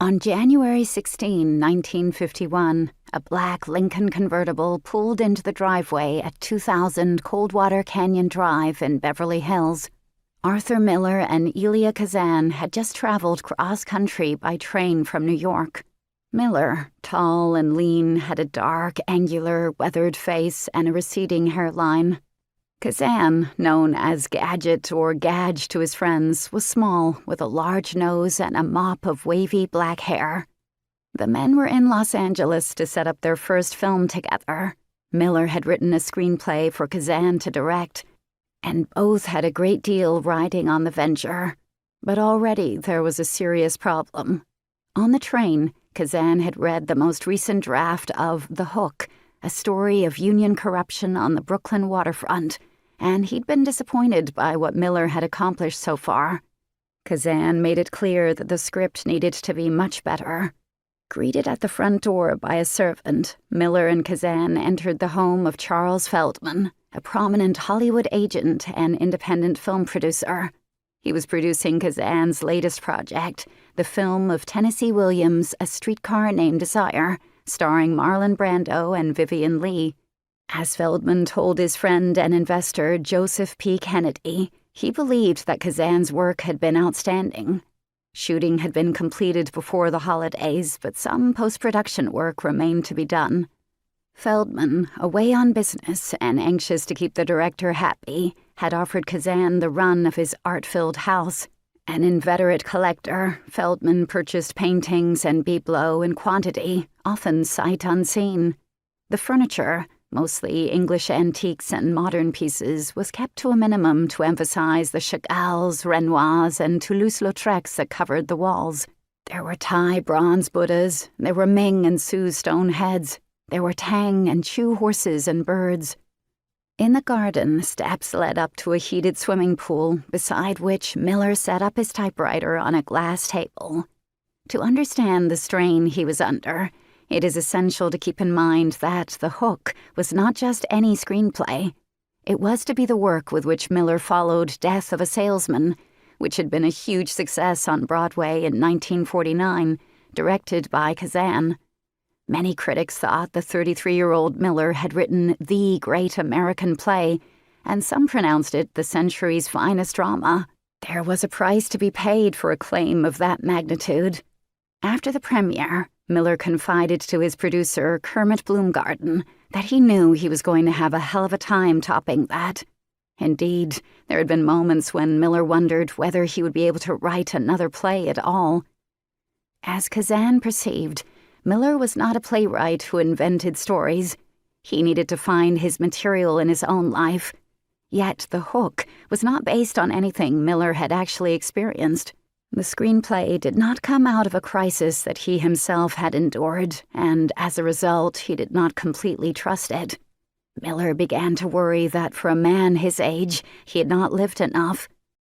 On January 16, 1951, a black Lincoln convertible pulled into the driveway at 2000 Coldwater Canyon Drive in Beverly Hills. Arthur Miller and Elia Kazan had just traveled cross-country by train from New York. Miller, tall and lean, had a dark, angular, weathered face and a receding hairline. Kazan, known as Gadget or Gadge to his friends, was small, with a large nose and a mop of wavy black hair. The men were in Los Angeles to set up their first film together. Miller had written a screenplay for Kazan to direct, and both had a great deal riding on the venture. But already there was a serious problem. On the train, Kazan had read the most recent draft of The Hook, a story of union corruption on the Brooklyn waterfront, and he'd been disappointed by what Miller had accomplished so far. Kazan made it clear that the script needed to be much better. Greeted at the front door by a servant, Miller and Kazan entered the home of Charles Feldman, a prominent Hollywood agent and independent film producer. He was producing Kazan's latest project, the film of Tennessee Williams' A Streetcar Named Desire, starring Marlon Brando and Vivian Leigh. As Feldman told his friend and investor Joseph P. Kennedy, he believed that Kazan's work had been outstanding. Shooting had been completed before the holidays, but some post-production work remained to be done. Feldman, away on business and anxious to keep the director happy, had offered Kazan the run of his art-filled house. An inveterate collector, Feldman purchased paintings and bibelots in quantity, often sight unseen. The furniture, mostly English antiques and modern pieces, was kept to a minimum to emphasize the Chagalls, Renoirs, and Toulouse-Lautrecs that covered the walls. There were Thai bronze Buddhas, there were Ming and Sioux stone heads, there were Tang and Chu horses and birds. In the garden, steps led up to a heated swimming pool, beside which Miller set up his typewriter on a glass table. To understand the strain he was under, it is essential to keep in mind that The Hook was not just any screenplay. It was to be the work with which Miller followed Death of a Salesman, which had been a huge success on Broadway in 1949, directed by Kazan. Many critics thought the 33-year-old Miller had written the great American play, and some pronounced it the century's finest drama. There was a price to be paid for a claim of that magnitude. After the premiere, Miller confided to his producer, Kermit Bloomgarden, that he knew he was going to have a hell of a time topping that. Indeed, there had been moments when Miller wondered whether he would be able to write another play at all. As Kazan perceived, Miller was not a playwright who invented stories. He needed to find his material in his own life. Yet The Hook was not based on anything Miller had actually experienced. The screenplay did not come out of a crisis that he himself had endured, and as a result, he did not completely trust it. Miller began to worry that for a man his age, he had not lived enough.